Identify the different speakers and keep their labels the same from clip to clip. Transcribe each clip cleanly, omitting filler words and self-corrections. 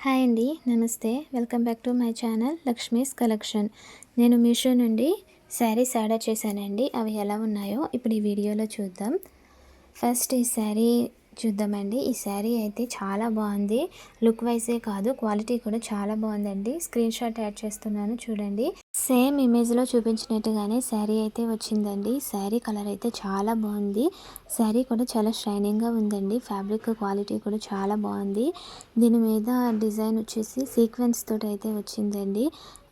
Speaker 1: Hi అండి. నమస్తే. Welcome back to my channel Lakshmi's collection. నేను మీషో నుండి శారీస్ ఆర్డర్ చేశానండి. అవి ఎలా ఉన్నాయో ఇప్పుడు ఈ వీడియోలో చూద్దాం. ఫస్ట్ ఈ శారీ చూద్దామండి. ఈ శారీ అయితే చాలా బాగుంది. లుక్ వైజే కాదు, క్వాలిటీ కూడా చాలా బాగుందండి. స్క్రీన్ షాట్ యాడ్ చేస్తున్నాను చూడండి. సేమ్ ఇమేజ్లో చూపించినట్టుగానే శారీ అయితే వచ్చిందండి. శారీ కలర్ అయితే చాలా బాగుంది. శారీ కూడా చాలా షైనింగ్గా ఉందండి. ఫ్యాబ్రిక్ క్వాలిటీ కూడా చాలా బాగుంది. దీని మీద డిజైన్ వచ్చేసి సీక్వెన్స్ తోటి అయితే వచ్చిందండి.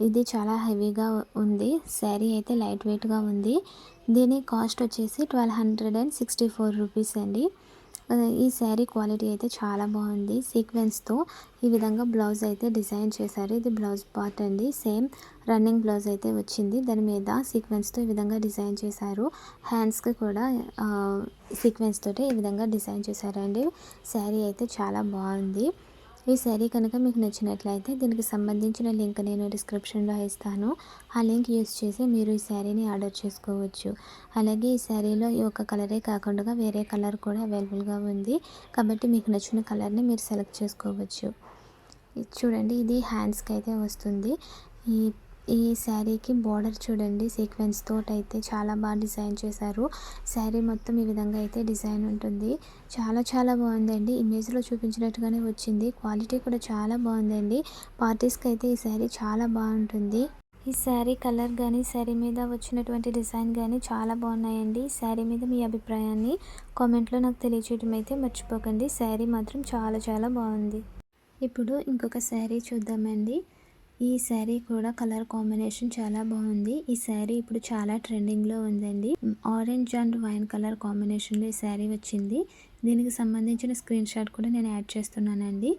Speaker 1: ఇది చాలా హెవీగా ఉంది. శారీ అయితే లైట్ వెయిట్గా ఉంది. దీని కాస్ట్ వచ్చేసి 1264 రూపీస్ అండి. ఈ శారీ క్వాలిటీ అయితే చాలా బాగుంది. సీక్వెన్స్తో ఈ విధంగా బ్లౌజ్ అయితే డిజైన్ చేశారు. ఇది బ్లౌజ్ పార్ట్ అండి. సేమ్ రన్నింగ్ బ్లౌజ్ అయితే వచ్చింది. దాని మీద సీక్వెన్స్తో ఈ విధంగా డిజైన్ చేశారు. హ్యాండ్స్కి కూడా సీక్వెన్స్ తోటి ఈ విధంగా డిజైన్ చేశారండి. శారీ అయితే చాలా బాగుంది. ఈ శారీ కనుక మీకు నచ్చినట్లయితే దీనికి సంబంధించిన లింక్ నేను డిస్క్రిప్షన్లో ఇస్తాను. ఆ లింక్ యూస్ చేసి మీరు ఈ శారీని ఆర్డర్ చేసుకోవచ్చు. అలాగే ఈ శారీలో ఈ ఒక కలరే కాకుండా వేరే కలర్ కూడా అవైలబుల్గా ఉంది. కాబట్టి మీకు నచ్చిన కలర్ని మీరు సెలెక్ట్ చేసుకోవచ్చు. చూడండి, ఇది హ్యాండ్స్కి అయితే వస్తుంది. ఈ ఈ శారీకి బార్డర్ చూడండి, సీక్వెన్స్ తోటి అయితే చాలా బాగా డిజైన్ చేశారు. శారీ మొత్తం ఈ విధంగా అయితే డిజైన్ ఉంటుంది. చాలా చాలా బాగుందండి. ఇమేజ్లో చూపించినట్టుగానే వచ్చింది. క్వాలిటీ కూడా చాలా బాగుందండి. పార్టీస్కి అయితే ఈ శారీ చాలా బాగుంటుంది. ఈ శారీ కలర్ కానీ శారీ మీద వచ్చినటువంటి డిజైన్ కానీ చాలా బాగున్నాయండి. శారీ మీద మీ అభిప్రాయాన్ని కామెంట్లో నాకు తెలియచేయడం అయితే మర్చిపోకండి. శారీ మాత్రం చాలా చాలా బాగుంది. ఇప్పుడు ఇంకొక శారీ చూద్దామండి. ఈ శారీ కూడా కలర్ కాంబినేషన్ చాలా బాగుంది. ఈ శారీ ఇప్పుడు చాలా ట్రెండింగ్లో ఉందండి. ఆరెంజ్ అండ్ వైన్ కలర్ కాంబినేషన్లో ఈ శారీ వచ్చింది. దీనికి సంబంధించిన స్క్రీన్ షాట్ కూడా నేను యాడ్ చేస్తున్నానండి.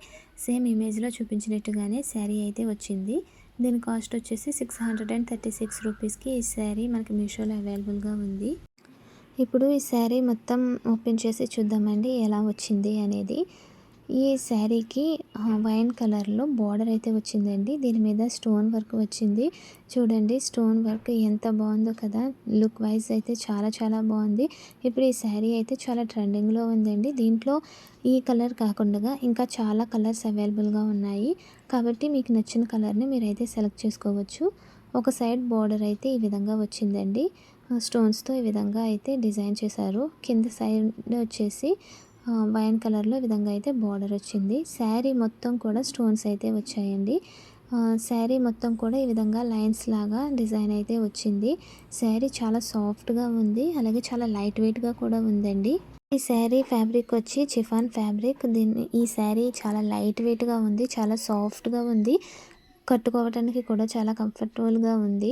Speaker 1: సేమ్ ఇమేజ్లో చూపించినట్టుగానే శారీ అయితే వచ్చింది. దీని కాస్ట్ వచ్చేసి 636 రూపీస్కి ఈ శారీ మనకి మీషోలో అవైలబుల్గా ఉంది. ఇప్పుడు ఈ శారీ మొత్తం ఓపెన్ చేసి చూద్దామండి ఎలా వచ్చింది అనేది. ఈ శారీకి వైన్ కలర్లో బార్డర్ అయితే వచ్చిందండి. దీని మీద స్టోన్ వర్క్ వచ్చింది. చూడండి, స్టోన్ వర్క్ ఎంత బాగుందో కదా. లుక్ వైజ్ అయితే చాలా చాలా బాగుంది. ఇప్పుడు ఈ శారీ అయితే చాలా ట్రెండింగ్లో ఉందండి. దీంట్లో ఈ కలర్ కాకుండా ఇంకా చాలా కలర్స్ అవైలబుల్గా ఉన్నాయి. కాబట్టి మీకు నచ్చిన కలర్ని మీరైతే సెలెక్ట్ చేసుకోవచ్చు. ఒక సైడ్ బార్డర్ అయితే ఈ విధంగా వచ్చిందండి. స్టోన్స్తో ఈ విధంగా అయితే డిజైన్ చేశారు. కింద సైడ్ వచ్చేసి వైన్ కలర్లో ఈ విధంగా అయితే బార్డర్ వచ్చింది. శారీ మొత్తం కూడా స్టోన్స్ అయితే వచ్చాయండి. శారీ మొత్తం కూడా ఈ విధంగా లైన్స్ లాగా డిజైన్ అయితే వచ్చింది. శారీ చాలా సాఫ్ట్గా ఉంది. అలాగే చాలా లైట్ వెయిట్గా కూడా ఉందండి. ఈ శారీ ఫ్యాబ్రిక్ వచ్చి చిఫాన్ ఫ్యాబ్రిక్. ఈ శారీ చాలా లైట్ వెయిట్గా ఉంది. చాలా సాఫ్ట్గా ఉంది. కట్టుకోవడానికి కూడా చాలా కంఫర్టబుల్గా ఉంది.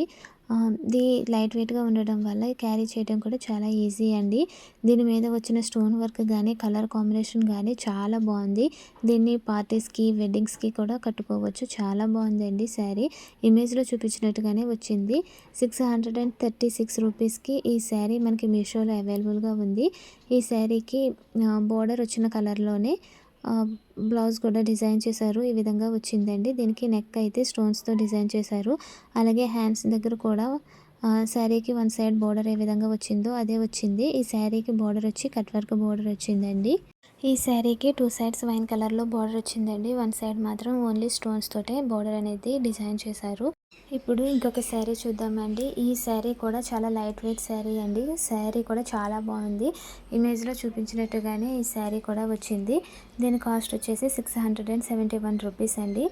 Speaker 1: ఇది లైట్ వెయిట్గా ఉండడం వల్ల క్యారీ చేయడం కూడా చాలా ఈజీ అండి. దీని మీద వచ్చిన స్టోన్ వర్క్ కానీ కలర్ కాంబినేషన్ కానీ చాలా బాగుంది. దీన్ని పార్టీస్కి వెడ్డింగ్స్కి కూడా కట్టుకోవచ్చు. చాలా బాగుందండి శారీ. ఇమేజ్లో చూపించినట్టుగానే వచ్చింది. 636 రూపీస్కి ఈ శారీ మనకి మీషోలో అవైలబుల్గా ఉంది. ఈ శారీకి బోర్డర్ వచ్చిన కలర్లోనే బ్లౌజ్ కూడా డిజైన్ చేశారు. ఈ విధంగా వచ్చిందండి. దీనికి నెక్ అయితే స్టోన్స్తో డిజైన్ చేశారు. అలాగే హ్యాండ్స్ దగ్గర కూడా శారీకి వన్ సైడ్ బార్డర్ ఏ విధంగా వచ్చిందో అదే వచ్చింది. ఈ శారీకి బార్డర్ వచ్చి కట్ వర్క్ బార్డర్ వచ్చిందండి. ఈ శారీకి 2 సైడ్స్ వైన్ కలర్లో బార్డర్ వచ్చిందండి. వన్ సైడ్ మాత్రం ఓన్లీ స్టోన్స్ తోటే బార్డర్ అనేది డిజైన్ చేశారు. ఇప్పుడు ఇంకొక శారీ చూద్దామండి. ఈ శారీ కూడా చాలా లైట్ వెయిట్ శారీ అండి. శారీ కూడా చాలా బాగుంది. ఇమేజ్లో చూపించినట్టుగానే ఈ శారీ కూడా వచ్చింది. దీని కాస్ట్ వచ్చేసి 671 రూపీస్ అండి.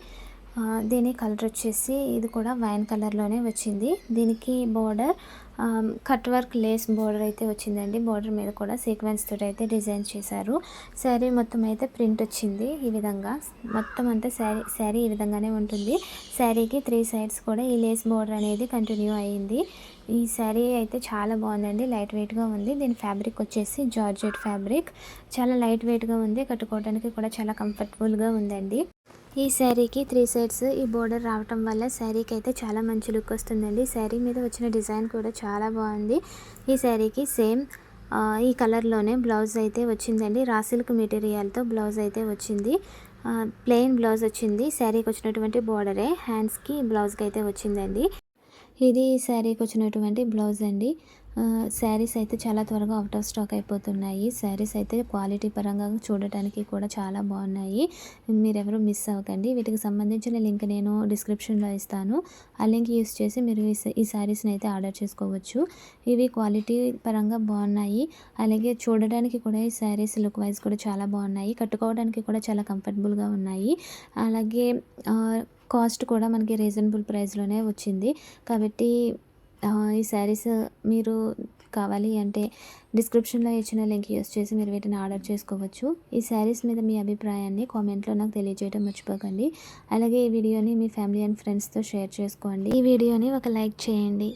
Speaker 1: దీని కలర్ వచ్చేసి ఇది కూడా వైన్ కలర్లోనే వచ్చింది. దీనికి border cut work lace border అయితే వచ్చిందండి. బార్డర్ మీద కూడా సీక్వెన్స్ తోటి అయితే డిజైన్ చేశారు. శారీ మొత్తం అయితే ప్రింట్ వచ్చింది. ఈ విధంగా మొత్తం అంతా శారీ ఈ విధంగానే ఉంటుంది. శారీకి 3 సైడ్స్ కూడా ఈ లేస్ బార్డర్ అనేది కంటిన్యూ అయ్యింది. ఈ శారీ అయితే చాలా బాగుందండి. లైట్ వెయిట్గా ఉంది. దీని ఫ్యాబ్రిక్ వచ్చేసి జార్జెట్ ఫ్యాబ్రిక్. చాలా లైట్ వెయిట్గా ఉంది. కట్టుకోవడానికి కూడా చాలా కంఫర్టబుల్గా ఉందండి. ఈ శారీకి 3 సైడ్స్ ఈ బోర్డర్ రావటం వల్ల శారీకి అయితే చాలా మంచి లుక్ వస్తుందండి. శారీ మీద వచ్చిన డిజైన్ కూడా చాలా బాగుంది. ఈ శారీకి సేమ్ ఈ కలర్లోనే బ్లౌజ్ అయితే వచ్చిందండి. రా సిల్క్ మెటీరియల్తో బ్లౌజ్ అయితే వచ్చింది. ప్లెయిన్ బ్లౌజ్ వచ్చింది. శారీకి వచ్చినటువంటి బోర్డరే హ్యాండ్స్కి బ్లౌజ్కి అయితే వచ్చిందండి. ఇది శారీకి వచ్చినటువంటి బ్లౌజ్ అండి. శారీస్ అయితే చాలా త్వరగా అవుట్ ఆఫ్ స్టాక్ అయిపోతున్నాయి. శారీస్ అయితే క్వాలిటీ పరంగా చూడటానికి కూడా చాలా బాగున్నాయి. మీరెవరూ మిస్ అవ్వకండి. వీటికి సంబంధించిన లింక్ నేను డిస్క్రిప్షన్లో ఇస్తాను. ఆ లింక్ యూస్ చేసి మీరు ఈ శారీస్ని అయితే ఆర్డర్ చేసుకోవచ్చు. ఇవి క్వాలిటీ పరంగా బాగున్నాయి. అలాగే చూడడానికి కూడా ఈ శారీస్ లుక్ వైజ్ కూడా చాలా బాగున్నాయి. కట్టుకోవడానికి కూడా చాలా కంఫర్టబుల్గా ఉన్నాయి. అలాగే కాస్ట్ కూడా మనకి రీజనబుల్ ప్రైస్లోనే వచ్చింది. కాబట్టి ఈ శారీస్ మీరు కావాలి అంటే డిస్క్రిప్షన్లో ఇచ్చిన లింక్ యూస్ చేసి మీరు వీటిని ఆర్డర్ చేసుకోవచ్చు. ఈ శారీస్ మీద మీ అభిప్రాయాన్ని కామెంట్లో నాకు తెలియజేయడం మర్చిపోకండి. అలాగే ఈ వీడియోని మీ ఫ్యామిలీ అండ్ ఫ్రెండ్స్తో షేర్ చేసుకోండి. ఈ వీడియోని ఒక లైక్ చేయండి.